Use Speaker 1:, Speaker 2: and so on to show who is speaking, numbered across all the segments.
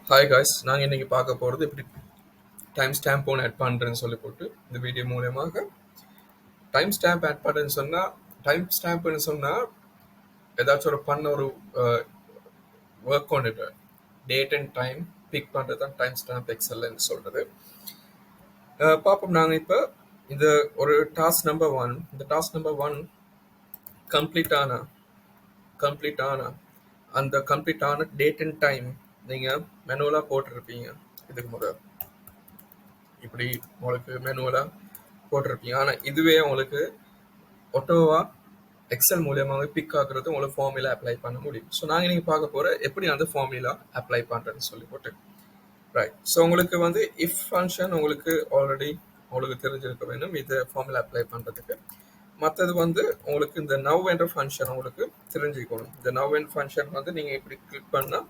Speaker 1: Hi guys, நாங்கள் இன்னைக்கு பார்க்க போகிறது எப்படி டைம் ஸ்டாம்ப் ஒன்று ஆட் பண்ணுறேன்னு சொல்லி போட்டு இந்த வீடியோ மூலயமாக டைம் ஸ்டாம்ப் ஆட் பண்ணுறேன்னு சொன்னால் ஏதாச்சும் ஒரு ஒர்க் ஒன்று டேட் அண்ட் டைம் பிக் பண்ணுறது தான் டைம் ஸ்டாம்ப் எக்ஸல்னு சொல்கிறது. பார்ப்போம். நாங்கள் இப்போ இந்த ஒரு டாஸ்க் நம்பர் 1, இந்த டாஸ்க் நம்பர் 1 கம்ப்ளீட் ஆன அந்த கம்ப்ளீட் ஆன டேட் அண்ட் டைம் நீங்கள் மெனுவலாக போட்டிருப்பீங்க. இதுக்கு முதல் இப்படி உங்களுக்கு மெனுவலாக போட்டிருப்பீங்க. ஆனால் இதுவே உங்களுக்கு ஒட்டோவா எக்ஸல் மூலியமாகவே பிக் ஆகுறது உங்களுக்கு ஃபார்முலா அப்ளை பண்ண முடியும். ஸோ நாங்கள் நீங்கள் பார்க்க போகிற எப்படி அந்த ஃபார்முலா அப்ளை பண்ணுறேன்னு சொல்லி போட்டு ரைட். ஸோ உங்களுக்கு வந்து இஃப் ஃபங்க்ஷன் உங்களுக்கு தெரிஞ்சிருக்க வேணும் இது ஃபார்முலா அப்ளை பண்ணுறதுக்கு. மற்றது வந்து உங்களுக்கு இந்த நவ் என்ற ஃபங்க்ஷன் உங்களுக்கு தெரிஞ்சுக்கணும். இந்த நவ் என்ற ஃபங்க்ஷன் வந்து நீங்கள் இப்படி கிளிக் பண்ணால்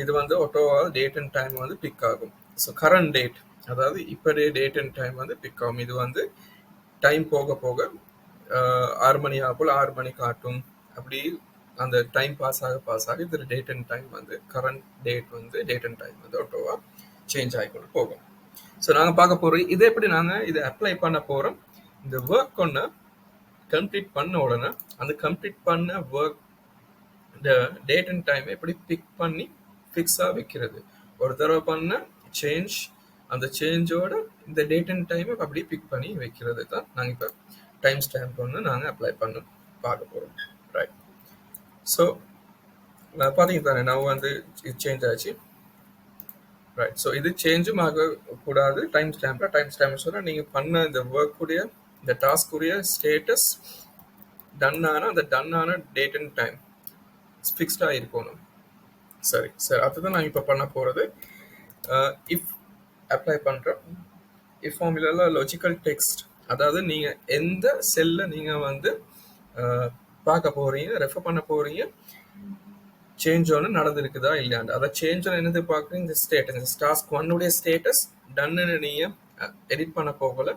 Speaker 1: இது வந்து ஆட்டோவா டேட் அண்ட் டைம் வந்து பிக் ஆகும். ஸோ கரண்ட் டேட், அதாவது இப்போடைய டேட் அண்ட் டைம் வந்து பிக் ஆகும். இது வந்து டைம் போக போக 6 மணி ஆகும்போது 6 மணி காட்டும். அப்படி அந்த டைம் பாஸ் ஆக இது டேட் அண்ட் டைம் வந்து கரண்ட் டேட் வந்து டேட் அண்ட் டைம் வந்து ஆட்டோவா சேஞ்ச் ஆகிக்கொண்டு போகும். ஸோ நாங்கள் பார்க்க போகிறோம் இதை எப்படி நாங்கள் இதை அப்ளை பண்ண போகிறோம். இந்த ஒர்க் ஒன்று கம்ப்ளீட் பண்ண உடனே அந்த கம்ப்ளீட் பண்ண ஒர்க் இந்த டேட் அண்ட் டைம் எப்படி பிக் பண்ணி ஃபிக்ஸாக வைக்கிறது. ஒரு தடவை பண்ண சேஞ்ச், அந்த சேஞ்சோட இந்த டேட் அண்ட் டைமை அப்படியே பிக் பண்ணி வைக்கிறது தான் நாங்கள் இப்போ டைம் ஸ்டாம்ப் ஒன்று நாங்கள் அப்ளை பண்ண பார்க்க போகிறோம். ரைட். ஸோ பார்த்தீங்க தானே, நான் வந்து இது சேஞ்ச் ஆச்சு. ரைட். ஸோ இது சேஞ்சும் ஆகக்கூடாது டைம் ஸ்டாம்ப் சொன்னால் நீங்கள் பண்ண இந்த ஒர்க்குடைய இந்த டாஸ்க்குடைய ஸ்டேட்டஸ் அந்த டன்னான டேட் அண்ட் டைம் ஃபிக்ஸ்டாக இருக்கணும். சரி, அதுதான் நான் இப்போ பண்ண போகிறது. இஃப் அப்ளை பண்ணுறோம். இஃப் ஃபார்முலாவில் லாஜிக்கல் டெக்ஸ்ட், அதாவது நீங்கள் எந்த செல்லை நீங்கள் வந்து பார்க்க போகிறீங்க, ரெஃபர் பண்ண போகிறீங்க, சேஞ்ச் ஒன்று நடந்திருக்குதா இல்லையாண்டு. அதை சேஞ்ச் ஒன்று என்னது பார்க்குறீங்க, இந்த ஸ்டேட்டஸ், இந்த டாஸ்க் 1 ஸ்டேட்டஸ் டன்னு நீங்கள் எடிட் பண்ண போகல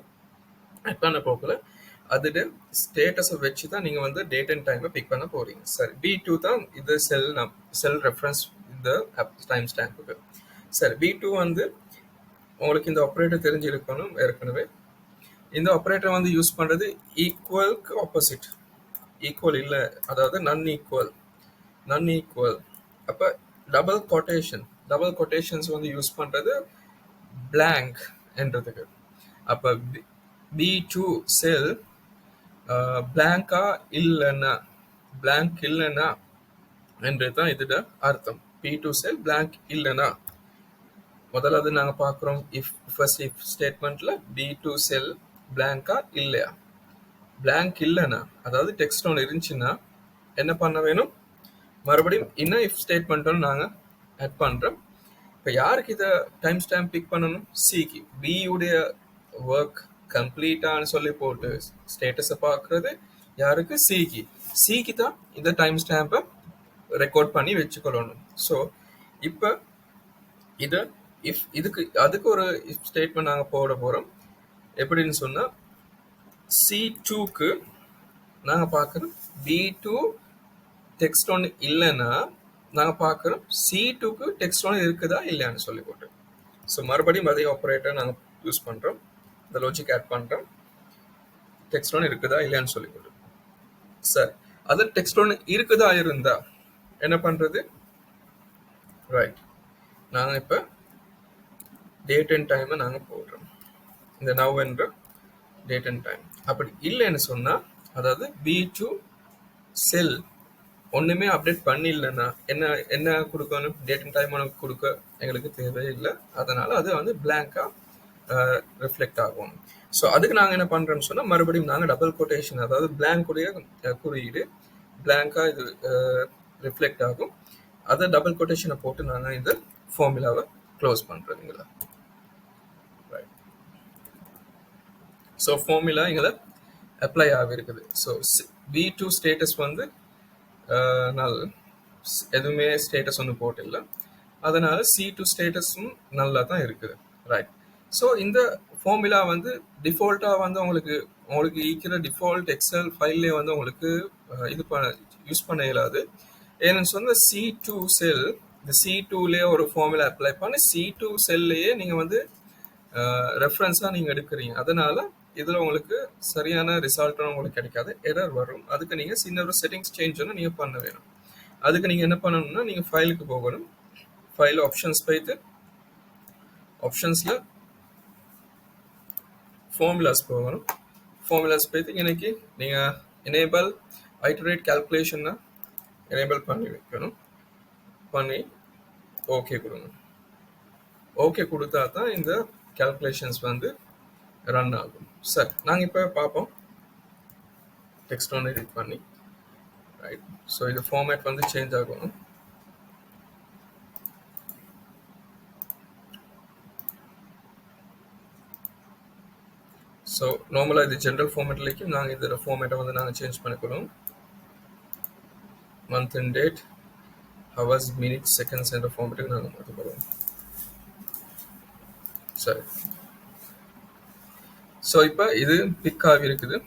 Speaker 1: அதோட ஸ்டேட்டஸை வச்சு தான் நீங்கள் வந்து டேட் அண்ட் டைமை பிக் பண்ண போகிறீங்க. சரி, B2 தான் இது செல் ரெஃபரன்ஸ் இந்த டைம் ஸ்டாம்புக்கு. சரி, B2 வந்து உங்களுக்கு இந்த ஆப்ரேட்டர் தெரிஞ்சிருக்கணும் ஏற்கனவே. இந்த ஆப்ரேட்டர் வந்து யூஸ் பண்ணுறது ஈக்குவலுக்கு ஆப்போசிட், ஈக்குவல் இல்லை, அதாவது நன் ஈக்குவல். அப்போ டபுள் கொட்டேஷன்ஸ் வந்து யூஸ் பண்ணுறது பிளாங்க் என்றதுக்கு. அப்போ B2 செல் பிளாங்க் இல்லைன்னா என்றது தான் இதோட அர்த்தம். B2 செல் பிளாங்க் இல்லைன்னா முதல்ல நாங்கள் பார்க்குறோம். இஃப் ஸ்டேட்மெண்ட்ல B2 செல் பிளாங்கா இல்லையா. பிளாங்க் இல்லைன்னா, அதாவது டெக்ஸ்ட் ஒன்று இருந்துச்சுன்னா என்ன பண்ண வேணும், மறுபடியும் இன்னும் இஃப் ஸ்டேட்மெண்ட் ஒன்று நாங்கள் ஆட் பண்ணுறோம். இப்போ யாருக்கு இதை டைம் ஸ்டாம்ப் பிக் பண்ணணும், சிக்கு. பியுடைய ஒர்க் கம்ப்ளீட்டான்னு சொல்லி போட்டு ஸ்டேட்டஸை பார்க்குறது யாருக்கு, சிக்கு தான் இந்த டைம் ஸ்டாம்பை ரெக்கார்ட் பண்ணி வச்சுக்கொள்ளணும். ஸோ இப்போ இதை அதுக்கு ஒரு இஃப் ஸ்டேட்மெண்ட் நாங்கள் போட போகிறோம். எப்படின்னு சொன்னால் C2க்கு நாங்கள் பார்க்குறோம் B2 டெக்ஸ்ட் ஒன்று இல்லைன்னா நாங்கள் பார்க்குறோம் C2க்கு டெக்ஸ்ட் ஒன்று இருக்குதா இல்லையான்னு சொல்லி போட்டு. ஸோ மறுபடியும் அதே ஆப்ரேட்டர் நாங்கள் யூஸ் பண்ணுறோம், இந்த லாஜிக் ஆட் பண்ணுறோம், டெக்ஸ்ட் ஒன்று இருக்குதா இல்லையான்னு சொல்லி போட்டு. சார், அது டெக்ஸ்ட் ஒன்று இருக்குதா இருந்தா என்ன பண்ணுறது. ரைட். நாங்கள் இப்போ டேட் அண்ட் டைமை நாங்கள் போடுறோம், இந்த நவ் என்ற டேட் அண்ட் டைம். அப்படி இல்லைன்னு சொன்னால், அதாவது B2 செல் ஒன்றுமே அப்டேட் பண்ணிடலன்னா என்ன கொடுக்கணும், டேட் அண்ட் டைம் உனக்கு கொடுக்க எங்களுக்கு தேவையில்லை. அதனால் அது வந்து பிளாங்காக ரிஃப்ளெக்ட் ஆகும். ஸோ அதுக்கு நாங்கள் என்ன பண்ணுறோம்னு சொன்னால், மறுபடியும் நாங்கள் டபுள் கொட்டேஷன், அதாவது பிளாங்குடைய குறியீடு பிளாங்காக இது ரிஃப்ளெக்ட் ஆகும். அதை டபுள் கொட்டேஷனை போட்டு நாங்கள் இந்த ஃபார்முலாவை க்ளோஸ் பண்ணுறதுங்களா. ரைட். ஸோ ஃபார்முலா எங்களை அப்ளை ஆகிருக்குது. ஸோ B2 ஸ்டேட்டஸ் வந்து எதுவுமே ஸ்டேட்டஸ் ஒன்று போட்டில்லை, அதனால் C2 ஸ்டேட்டஸும் நல்லா தான் இருக்குது. ரைட். ஸோ இந்த ஃபார்முலா வந்து டிஃபால்ட்டாக வந்து உங்களுக்கு ஈக்கிற டிஃபால்ட் எக்ஸல் ஃபைல்லே வந்து உங்களுக்கு யூஸ் பண்ண இயலாது. ஏன்னு சொன்னால் C2 செல் இந்த C2லேயே ஒரு ஃபார்முலா அப்ளை பண்ணி C2 செல்லையே நீங்கள் வந்து ரெஃபரன்ஸாக நீங்கள் எடுக்கிறீங்க. அதனால இதில் உங்களுக்கு சரியான ரிசல்ட்டும் உங்களுக்கு கிடைக்காது, எரர் வரும். அதுக்கு நீங்கள் சின்ன ஒரு செட்டிங்ஸ் சேஞ்ச் ஒன்று நீங்கள் பண்ண வேணும். அதுக்கு நீங்கள் என்ன பண்ணணும்னா நீங்கள் ஃபைலுக்கு போகணும். ஃபைல் ஆப்ஷன்ஸ் போயிட்டு ஆப்ஷன்ஸில் ஃபார்முலாஸ் போகணும். ஃபார்முலாஸ் போயிட்டு இன்னைக்கு நீங்கள் எனேபிள் ஐட்ரேட் கால்குலேஷன்னா எனேபிள் பண்ணி வைக்கணும். பண்ணி ஓகே கொடுங்க. ஓகே கொடுத்தா தான் இந்த கால்குலேஷன்ஸ் வந்து ரன் ஆகும். சரி, நாங்கள் இப்போ பார்ப்போம் டெக்ஸ்ட் ஒன்று எடிட் பண்ணி. ரைட், ஸோ இது ஃபார்மேட் வந்து சேஞ்ச் ஆகணும். ஸோ நார்மலாக இது ஜென்ரல் ஃபார்மேட்லேயும் நாங்கள் இதில் ஃபார்மேட்டை வந்து நாங்கள் சேஞ்ச் பண்ணிக்கிறோம். Month and date, hours, minutes, seconds என்ற ஃபார்மேட்டுக்கு நாங்கள் மாற்றிக்கிறோம். சரி, ஸோ இப்போ இது பிக் ஆகி இருக்குது.